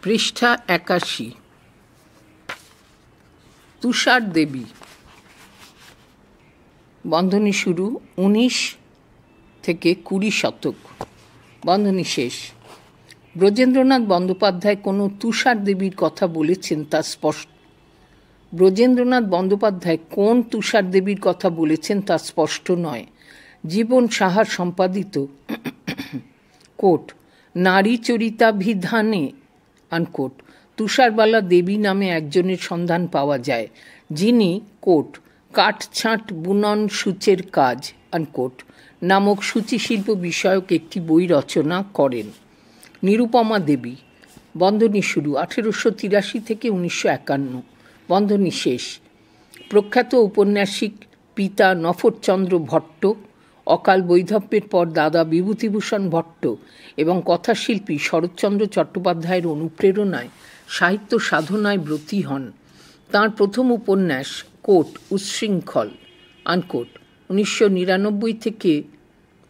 পৃষ্ঠা ৮১। তুষার দেবী। বন্ধনী শুরু ১৯ থেকে ২০ শতক, বন্ধনী শেষ। ব্রজেন্দ্রনাথ বন্দ্যোপাধ্যায় কোনো তুষার দেবীর কথা বলেছেন তা স্পষ্ট। ব্রজেন্দ্রনাথ বন্দ্যোপাধ্যায় কোন তুষার দেবীর কথা বলেছেন তা স্পষ্ট নয়। জীবন সাহার সম্পাদিত কোট নারী চরিতাভিধানে আনকোট তুষারবালা দেবী নামে একজনের সন্ধান পাওয়া যায়, যিনি কোট কাঠছাঁট বুনন সূচের কাজ আনকোট নামক সূচিশিল্প বিষয়ক একটি বই রচনা করেন। নিরুপমা দেবী। বন্ধনী শুরু ১৮৮৩ থেকে ১৯৫১, বন্ধনী শেষ। প্রখ্যাত ঔপন্যাসিক পিতা নফরচন্দ্র ভট্ট, অকাল বৈধব্যের পর দাদা বিভূতিভূষণ ভট্ট এবং কথাশিল্পী শরৎচন্দ্র চট্টোপাধ্যায়ের অনুপ্রেরণায় সাহিত্য সাধনায় ব্রতী হন। তাঁর প্রথম উপন্যাস কোট উচ্ছৃঙ্খল আনকোট ১৯৯৯ থেকে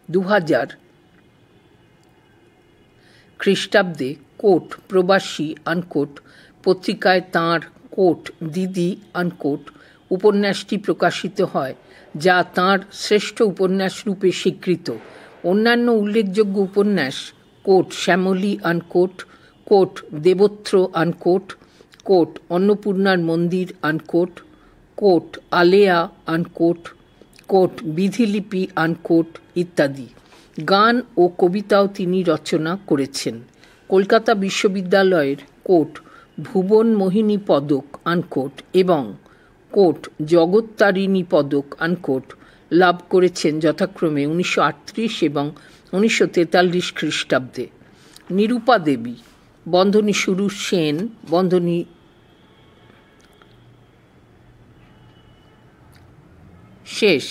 ২০০০ খ্রিস্টাব্দে কোট প্রবাসী আনকোট পত্রিকায় তাঁর কোট দিদি আনকোট উপন্যাসটি প্রকাশিত হয়, যা তাঁর শ্রেষ্ঠ উপন্যাস রূপে স্বীকৃত। অন্যান্য উল্লেখযোগ্য উপন্যাস quote Shyamali unquote, quote Debottor unquote, quote অন্নপূর্ণার মন্দির unquote, quote Aleya unquote, quote Bidhilipi unquote ইত্যাদি। গান ও কবিতাও তিনি রচনা করেছেন। কলকাতা বিশ্ববিদ্যালয়ের কোট ভুবন মোহিনী পদক আনকোট এবং কোট জগত্তারিণী পদক আনকোট লাভ করেছেন যথাক্রমে ১৯৩৮ এবং ১৯৪৩ খ্রিস্টাব্দে। নিরূপা দেবী। বন্ধনী শুরু সেন, বন্ধনী শেষ।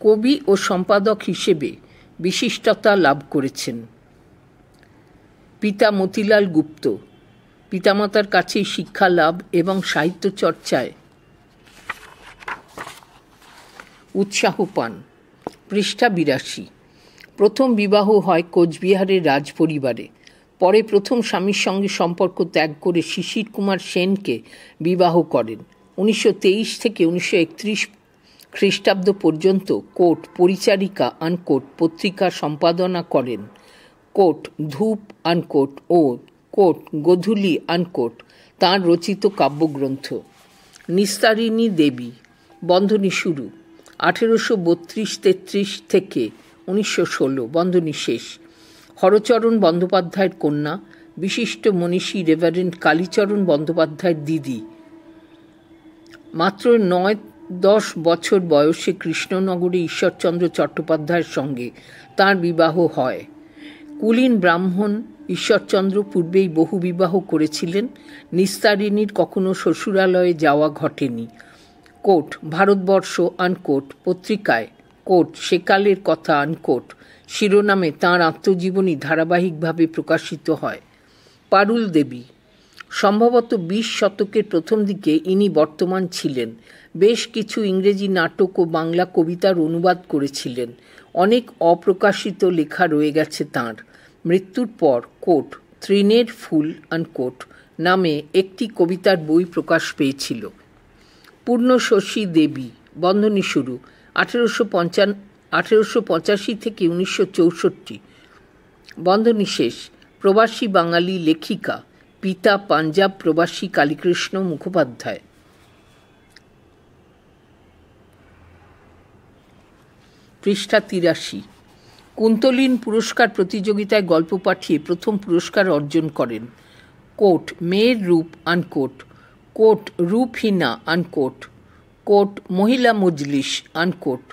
কবি ও সম্পাদক হিসেবে বিশিষ্টতা লাভ করেছেন। পিতা মতিলাল গুপ্ত। পিতামাতার কাছেই শিক্ষা লাভ এবং সাহিত্য চর্চায় উৎসাহ পান। পৃষ্ঠা ৮২। প্রথম বিবাহ হয় কোচবিহারের রাজপরিবারে। পরে প্রথম স্বামীর সঙ্গে সম্পর্ক ত্যাগ করে শিশির কুমার সেনকে বিবাহ করেন। ১৯২৩ থেকে ১৯৩১ খ্রিস্টাব্দ পর্যন্ত কোট পরিচারিকা আনকোট পত্রিকা সম্পাদনা করেন। কোট ধূপ আনকোট ও কোট গোধূলি আনকোট তাঁর রচিত কাব্যগ্রন্থ। নিস্তারিণী দেবী। বন্ধনী শুরু ১৮৩২-৩৩ থেকে ১৯১৬, বন্ধনী শেষ। হরচরণ বন্দ্যোপাধ্যায়ের কন্যা, বিশিষ্ট মনীষী রেভারেন্ড কালীচরণ বন্দ্যোপাধ্যায়ের দিদি। মাত্র ৯-১০ বছর বয়সে কৃষ্ণনগরে ঈশ্বরচন্দ্র চট্টোপাধ্যায়ের সঙ্গে তাঁর বিবাহ হয়। কুলীন ব্রাহ্মণ ঈশ্বরচন্দ্র পূর্বেই বহু বিবাহ করেছিলেন। নিস্তারিণীর কখনো শ্বশুরালয়ে যাওয়া ঘটেনি। কোট ভারতবর্ষ আনকোট পত্রিকায় কোট সেকালের কথা আনকোট শিরোনামে তাঁর আত্মজীবনী ধারাবাহিকভাবে প্রকাশিত হয়। পারুল দেবী। সম্ভবত ২০ শতকের প্রথম দিকে ইনি বর্তমান ছিলেন। বেশ কিছু ইংরেজি নাটক ও বাংলা কবিতার অনুবাদ করেছিলেন। অনেক অপ্রকাশিত লেখা রয়ে গেছে তাঁর। মৃত্যুর পর কোট তৃণের ফুল আনকোট নামে একটি কবিতার বই প্রকাশ পেয়েছিল। পূর্ণশশী দেবী। বন্ধনী শুরু ১৮৮৫ থেকে ১৯৬৪, বন্ধনী শেষ। প্রবাসী বাঙালি লেখিকা। পিতা পাঞ্জাব প্রবাসী কালীকৃষ্ণ মুখোপাধ্যায়। পৃষ্ঠা ৮৩। কুন্তলীন পুরস্কার প্রতিযোগিতায় গল্প পাঠিয়ে প্রথম পুরস্কার অর্জন করেন। কোট মেয়ের রূপ unquote, quote Rupahina unquote, quote Mahila Majlis unquote,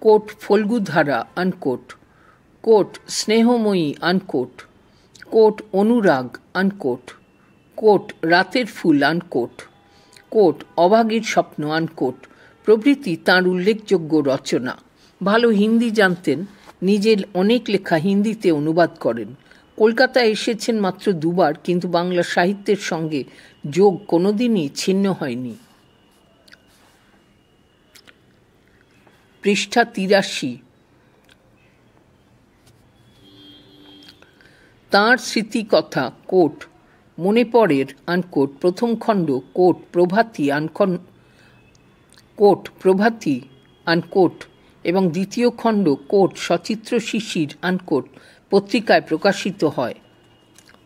quote Phalgudhara unquote, quote Snehamoyee unquote, quote Anurag unquote, quote রাতের ফুল আনকোট, কোট অভাগীর স্বপ্ন আনকোট প্রভৃতি তাঁর উল্লেখযোগ্য রচনা। ভালো হিন্দি জানতেন। নিজের অনেক লেখা হিন্দিতে অনুবাদ করেন। কলকাতায় এসেছেন মাত্র ২ বার, কিন্তু বাংলা সাহিত্যের সঙ্গে যোগ কোনোদিনই ছিন্ন হয়নি। পৃষ্ঠা ৮৩। তাঁর স্মৃতিকথা কোট মনে পড়ের আনকোট প্রথম খণ্ড কোট প্রভাতী আনকোট এবং দ্বিতীয় খণ্ড কোট সচিত্র শিশির আনকোট পত্রিকায় প্রকাশিত হয়।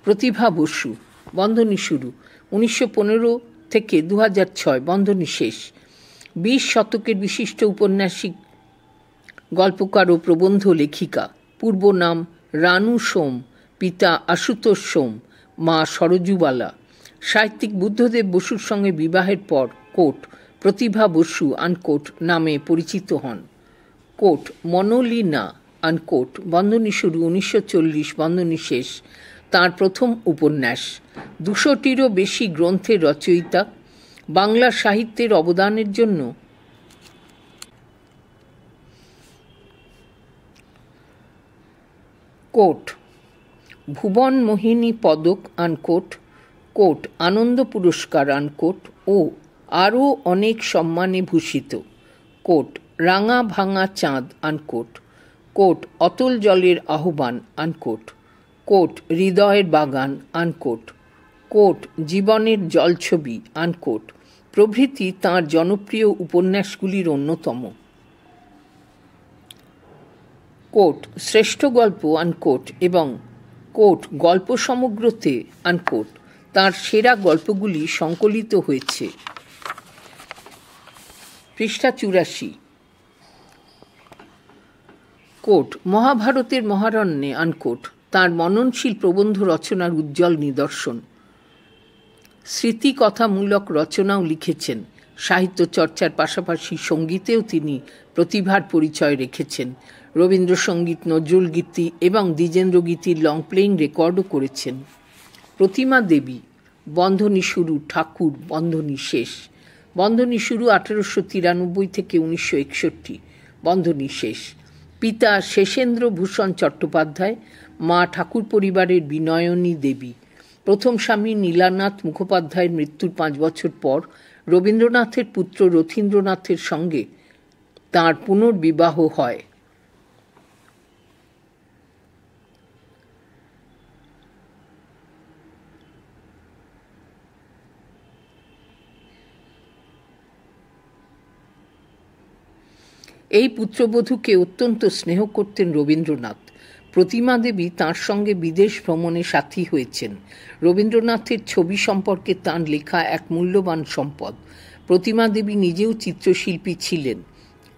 প্রতিভা বসু, বন্ধনী শুরু, 1915 থেকে 2006, বন্ধনী শেষ। 20 শতকের বিশিষ্ট উপন্যাসিক, গল্পকার ও প্রবন্ধ লেখিকা। পূর্ব নাম রানু সোম, পিতা আশুতোষ সোম, মা সরজুবালা। সাহিত্যিক বুদ্ধদেব বসুর সঙ্গে বিবাহের পর কোট প্রতিভা বসু আনকোট নামে পরিচিত হন। কোট মনোলিনা আনকোট, বন্ধনী শুরু, 1940, বন্ধনী শেষ, তাঁর প্রথম উপন্যাস। 200টিরও বেশি গ্রন্থের রচয়িতা। বাংলা সাহিত্যের অবদানের জন্য কোট ভুবন মোহিনী পদক আনকোট, কোট আনন্দ পুরস্কার আনকোট ও আরও অনেক সম্মানে ভূষিত। কোট রাঙা ভাঙা চাঁদ আনকোট, কোট অতল জলের আহ্বান আনকোট, কোট হৃদয়ের বাগান আনকোট, কোট জীবনের জলছবি আনকোট প্রভৃতি তাঁর জনপ্রিয় উপন্যাসগুলির অন্যতম। কোট শ্রেষ্ঠ গল্প আনকোট এবং কোট গল্প সমগ্রতে আনকোট তাঁর সেরা গল্পগুলি সংকলিত হয়েছে। পৃষ্ঠা 84। কোট মহাভারতের মহারণ্যে আনকোট তাঁর মননশীল প্রবন্ধ রচনার উজ্জ্বল নিদর্শন। স্মৃতিকথামূলক রচনাও লিখেছেন। সাহিত্য চর্চার পাশাপাশি সঙ্গীতেও তিনি প্রতিভার পরিচয় রেখেছেন। রবীন্দ্রসঙ্গীত, নজরুলগীতি এবং দ্বিজেন্দ্রগীতির লং প্লেইং রেকর্ডও করেছেন। প্রতিমা দেবী, বন্ধনী শুরু, ঠাকুর, বন্ধনী শেষ। বন্ধনী শুরু 1893 থেকে 1961, বন্ধনী শেষ। পিতা শেষেন্দ্র ভূষণ চট্টোপাধ্যায়, মা ঠাকুর পরিবারের বিনয়নী দেবী। প্রথম স্বামী নীলানাথ মুখোপাধ্যায়ের মৃত্যুর 5 বছর পর রবীন্দ্রনাথের পুত্র রথীন্দ্রনাথের সঙ্গে তাঁর পুনর্বিবাহ হয়। এই পুত্রবধূকে অত্যন্ত স্নেহ করতেন রবীন্দ্রনাথ। প্রতিমা দেবী তাঁর সঙ্গে বিদেশ ভ্রমণে সাথী হয়েছেন। রবীন্দ্রনাথের ছবি সম্পর্কে তাঁর লেখা এক মূল্যবান সম্পদ। প্রতিমা দেবী নিজেও চিত্রশিল্পী ছিলেন।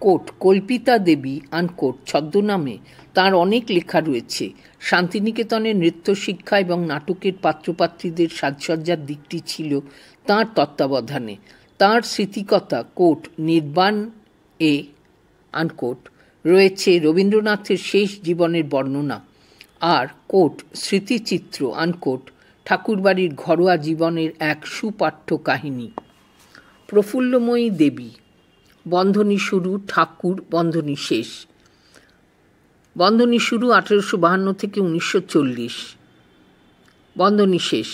কোট কল্পিতা দেবী আনকোট ছদ্মনামে তাঁর অনেক লেখা রয়েছে। শান্তিনিকেতনের নৃত্য শিক্ষা এবং নাটকের পাত্রপাত্রীদের সাজসজ্জার দিকটি ছিল তাঁর তত্ত্বাবধানে। তাঁর স্মৃতিকথা কোট নির্বাণ এ আনকোট রয়েছে রবীন্দ্রনাথের শেষ জীবনের বর্ণনা। আর কোট স্মৃতিচিত্র আনকোট ঠাকুরবাড়ির ঘরোয়া জীবনের এক সুপাঠ্য কাহিনী। প্রফুল্লময়ী দেবী, বন্ধনী শুরু, ঠাকুর, বন্ধনী শেষ। বন্ধনী শুরু 1852 থেকে 1940, বন্ধনী শেষ।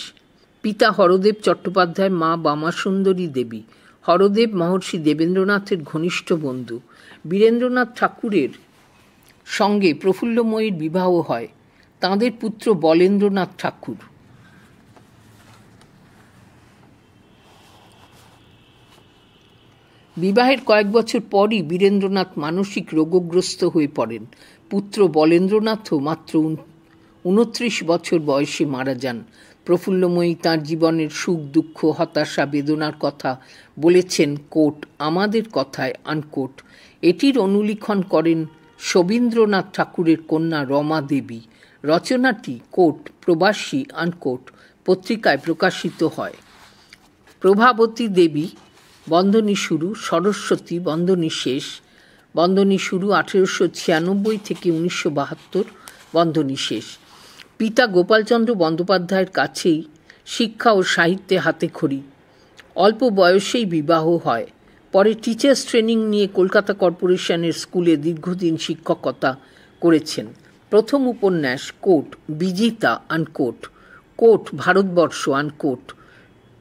পিতা হরদেব চট্টোপাধ্যায়, মা বামাসুন্দরী দেবী। হরদেব মহর্ষি দেবেন্দ্রনাথের ঘনিষ্ঠ বন্ধু। বীরেন্দ্রনাথ ঠাকুরের সঙ্গে প্রফুল্লময়ীর বিবাহ হয়। তাঁদের পুত্র বলেন্দ্রনাথ ঠাকুর। বিবাহের কয়েক বছর পরই বীরেন্দ্রনাথ মানসিক রোগগ্রস্ত হয়ে পড়েন। পুত্র বলেন্দ্রনাথও মাত্র 29 বছর বয়সে মারা যান। প্রফুল্লময়ী তাঁর জীবনের সুখ, দুঃখ, হতাশা, বেদনার কথা বলেছেন কোট আমাদের কথায় আনকোট। এটির অনুলিখন করেন শবীন্দ্রনাথ ঠাকুরের কন্যা রমা দেবী। রচনাটি কোট প্রবাসী আনকোট পত্রিকায় প্রকাশিত হয়। প্রভাবতী দেবী, বন্ধনী শুরু, সরস্বতী, বন্ধনী শেষ। বন্ধনী শুরু 1896 থেকে 1972, বন্ধনী শেষ। পিতা গোপালচন্দ্র বন্দ্যোপাধ্যায়ের কাছেই শিক্ষা ও সাহিত্যে হাতেখড়ি। অল্প বয়সেই বিবাহ হয়। পরে টিচার্স ট্রেনিং নিয়ে কলকাতা কর্পোরেশনের স্কুলে দীর্ঘদিন শিক্ষকতা করেছেন। প্রথম উপন্যাস quote Bijita unquote quote Bharatvarsha unquote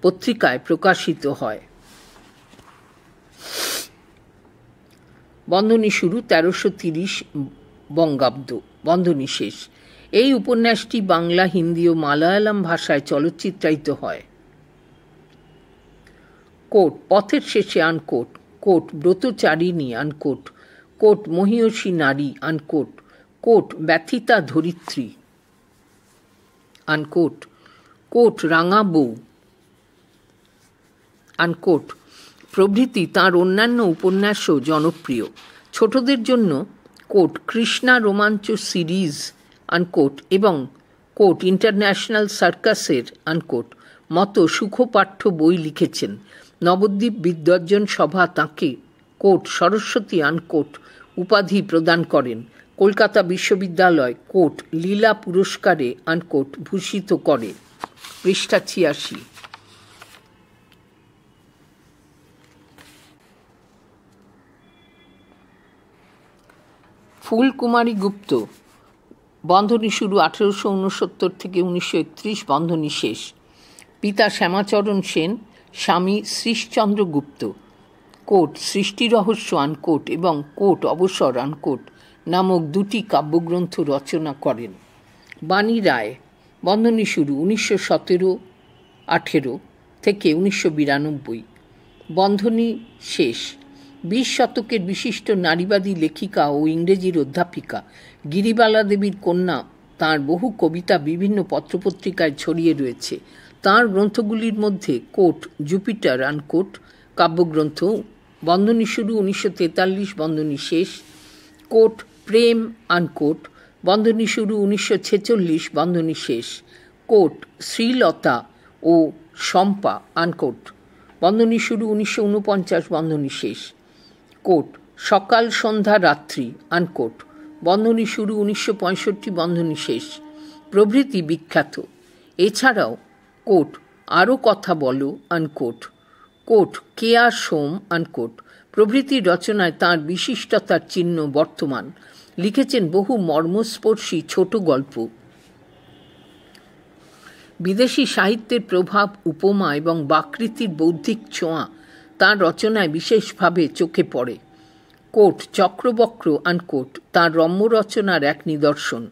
পত্রিকায় প্রকাশিত হয়। বন্ধনী শুরু 1330 বঙ্গাব্দ, বন্ধনী শেষ। এই উপন্যাসটি বাংলা, হিন্দি ও মালায়ালাম ভাষায় চলচ্চিত্রায়িত হয়। কোট পথের শেষে আনকোট, কোট ব্রতচারিণী আনকোট, কোট মহীয়সী নারী আনকোট, কোট ব্যথিতা ধরিত্রী আনকোট, কোট রাঙা বউ আনকোট প্রভৃতি তাঁর অন্যান্য উপন্যাসও জনপ্রিয়। ছোটদের জন্য কোট কৃষ্ণা রোমাঞ্চ সিরিজ আনকোট এবং কোট ইন্টারন্যাশনাল সার্কাসের আনকোট মতো সুখপাঠ্য বই লিখেছেন। নবদ্বীপ বিদ্বজ্জন সভা তাঁকে কোট সরস্বতী আনকোট উপাধি প্রদান করেন। কলকাতা বিশ্ববিদ্যালয় কোট লীলা পুরস্কারে আনকোট ভূষিত করে। পৃষ্ঠা 86। ফুলকুমারী গুপ্ত, বন্ধনী শুরু 1869 থেকে 1931, বন্ধনী শেষ। পিতা শ্যামাচরণ সেন, স্বামী শ্রীশচন্দ্র গুপ্ত। কোট সৃষ্টি রহস্য আনকোট এবং কোট অবসর আনকোট নামক দুটি কাব্যগ্রন্থ রচনা করেন। বাণী রায়, বন্ধনী শুরু 1917-18 থেকে 1992, বন্ধনী শেষ। 20 শতকের বিশিষ্ট নারীবাদী লেখিকা ও ইংরেজির অধ্যাপিকা গিরিবালা দেবীর কন্যা তাঁর বহু কবিতা বিভিন্ন পত্রপত্রিকায় ছড়িয়ে রয়েছে। তাঁর গ্রন্থগুলির মধ্যে কোট জুপিটার আনকোট কাব্যগ্রন্থ, বন্ধনী শুরু 1943, বন্ধনী শেষ। কোট প্রেম আনকোট, বন্ধনী শুরু 1946, বন্ধনী শেষ। কোট শ্রীলতা ও শম্পা আনকোট, বন্ধনী শুরু 1949, বন্ধনী শেষ। কোট সকাল সন্ধ্যা রাত্রি আনকোট, বন্ধনী শুরু 1965, বন্ধনী শেষ প্রভৃতি বিখ্যাত। এছাড়াও কোট আরও কথা বলো আনকোট, কোট কেয়া সোম আনকোট প্রভৃতি রচনায় তাঁর বিশিষ্টতার চিহ্ন বর্তমান। লিখেছেন বহু মর্মস্পর্শী ছোট গল্প। বিদেশি সাহিত্যের প্রভাব, উপমা এবং বাকৃতির বৌদ্ধিক ছোঁয়া তাঁর রচনায় বিশেষভাবে চোখে পড়ে। কোট চক্রবক্র আনকোট তাঁর রম্য রচনার এক নিদর্শন।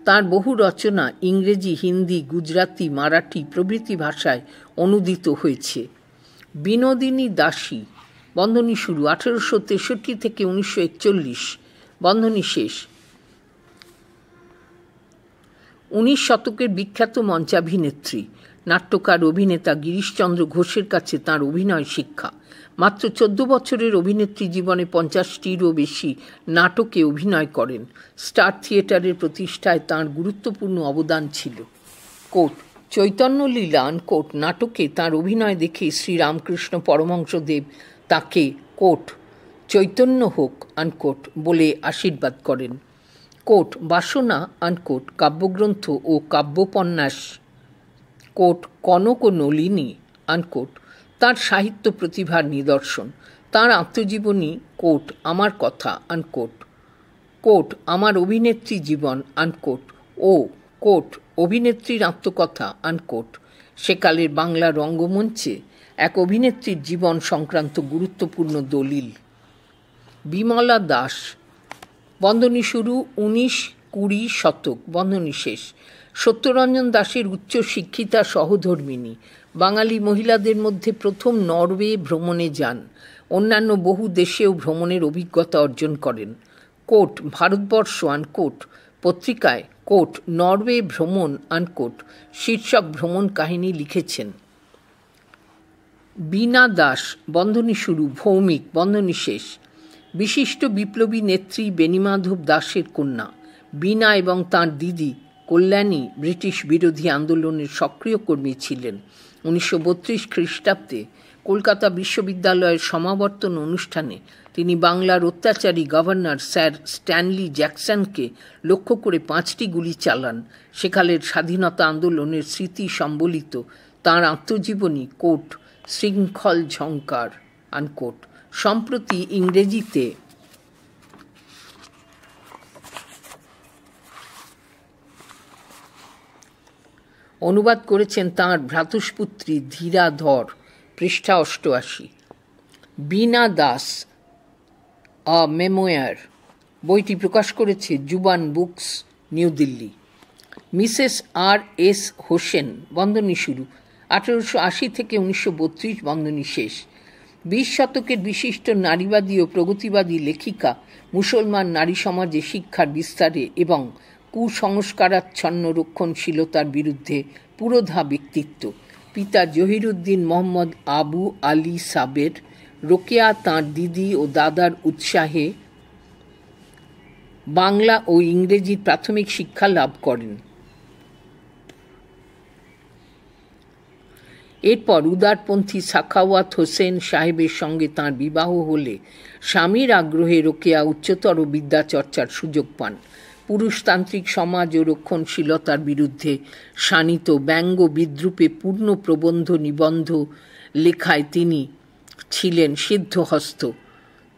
তাঁর বহু রচনা ইংরেজি, হিন্দি, গুজরাটি, মারাঠি প্রভৃতি ভাষায় অনুদিত হয়েছে। বিনোদিনী দাসী, বন্ধনী শুরু 1863 থেকে 1941, বন্ধনী শেষ। 19 শতকের বিখ্যাত মঞ্চাভিনেত্রী, নাট্যকার, অভিনেতা গিরিশচন্দ্র ঘোষের কাছে তাঁর অভিনয় শিক্ষা। মাত্র 14 বছরের অভিনেত্রী জীবনে 50টিরও বেশি নাটকে অভিনয় করেন। স্টার থিয়েটারের প্রতিষ্ঠায় তাঁর গুরুত্বপূর্ণ অবদান ছিল। কোট চৈতন্য লীলা আনকোট নাটকে তাঁর অভিনয় দেখে শ্রীরামকৃষ্ণ পরমহংসদেব তাঁকে কোট চৈতন্য হোক আনকোট বলে আশীর্বাদ করেন। কোট বাসনা আনকোট কাব্যগ্রন্থ ও কাব্যোপন্যাস, কোট কনক ও নলিনী আনকোট তাঁর সাহিত্য প্রতিভার নিদর্শন। তাঁর আত্মজীবনী কোট আমার কথা আনকোট, কোট আমার অভিনেত্রী জীবন আনকোট ও কোট অভিনেত্রীর আত্মকথা আনকোট সেকালের বাংলা রঙ্গমঞ্চে এক অভিনেত্রীর জীবন সংক্রান্ত গুরুত্বপূর্ণ দলিল। বিমলা দাস, বন্ধনী শুরু 19-20 শতক, বন্ধনী শেষ। সত্যরঞ্জন দাশের উচ্চ শিক্ষিতা সহধর্মিণী। বাঙালি মহিলাদের মধ্যে প্রথম নরওয়ে ভ্রমণে যান। অন্যান্য বহু দেশেও ভ্রমণের অভিজ্ঞতা অর্জন করেন। কোট ভারতবর্ষ আনকোট পত্রিকায় কোট নরওয়ে ভ্রমণ আনকোট শীর্ষক ভ্রমণ কাহিনী লিখেছেন। বীণা দাস, বন্ধনী শুরু ভৌমিক, বন্ধনী শেষ। বিশিষ্ট বিপ্লবী নেত্রী বেণীমাধব দাসের কন্যা। বীণা এবং তাঁর দিদি কল্যাণী ব্রিটিশ বিরোধী আন্দোলনের সক্রিয় কর্মী ছিলেন। 1932 খ্রিস্টাব্দে কলকাতা বিশ্ববিদ্যালয়ের সমাবর্তন অনুষ্ঠানে তিনি বাংলার অত্যাচারী গভর্নর স্যার স্ট্যানলি জ্যাকসনকে লক্ষ্য করে 5টি গুলি চালান। সেকালের স্বাধীনতা আন্দোলনের স্মৃতি সম্বলিত তাঁর আত্মজীবনী কোট শৃঙ্খল ঝঙ্কার আনকোট সম্প্রতি ইংরেজিতে অনুবাদ করেছেন তাঁর ভ্রাতুষ্পুত্রী ধীরা ধর। পৃষ্ঠা 88। বীণা দাস মেমোয়ার বইটি প্রকাশ করেছে জুবান বুকস, নিউ দিল্লি। মিসেস আর এস হোসেন, বন্ধনী শুরু, 1880 থেকে 1932, বন্ধনী শেষ। 20 শতকের বিশিষ্ট নারীবাদী ও প্রগতিবাদী লেখিকা, মুসলমান নারী সমাজে শিক্ষার বিস্তারে এবং কুসংস্কারাচ্ছন্ন রক্ষণশীলতার বিরুদ্ধে পুরোধা ব্যক্তিত্ব। পিতা জহিরুদ্দিন মোহাম্মদ আবু আলী সাবের। রোকেয়া তাঁর দিদি ও দাদার উৎসাহে বাংলা ও ইংরেজির প্রাথমিক শিক্ষা লাভ করেন। এরপর উদারপন্থী সাখাওয়াত হোসেন সাহেবের সঙ্গে তাঁর বিবাহ হলে স্বামীর আগ্রহে রোকেয়া উচ্চতর বিদ্যা চর্চার সুযোগ পান। পুরুষতান্ত্রিক সমাজ ও রক্ষণশীলতার বিরুদ্ধে শাণিত ব্যঙ্গ বিদ্রূপে পূর্ণ প্রবন্ধ নিবন্ধ লেখায় তিনি ছিলেন সিদ্ধহস্ত।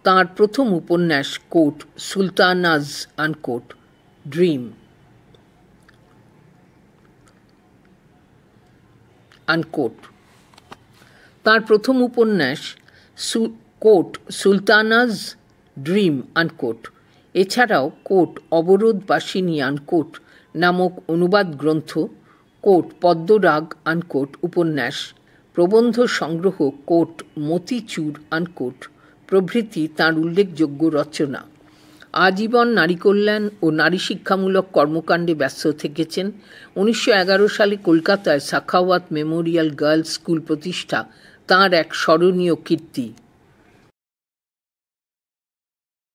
তাঁর প্রথম উপন্যাস quote Sultana's unquote dream unquote তাঁর প্রথম উপন্যাস কোট সুলতানাজ ড্রিম আনকোট, এছাড়াও কোট অবরোধবাসিনী আনকোট নামক অনুবাদ গ্রন্থ, কোট পদ্মরাগ আনকোট উপন্যাস, প্রবন্ধ সংগ্রহ কোট মতিচুর আনকোট প্রভৃতি তাঁর উল্লেখযোগ্য রচনা। আজীবন নারী কল্যাণ ও নারী শিক্ষামূলক কর্মকাণ্ডে ব্যস্ত থেকেছেন। 1911 সালে কলকাতায় সাখাওয়াত মেমোরিয়াল গার্লস স্কুল প্রতিষ্ঠা তাঁর এক স্মরণীয় কীর্তি।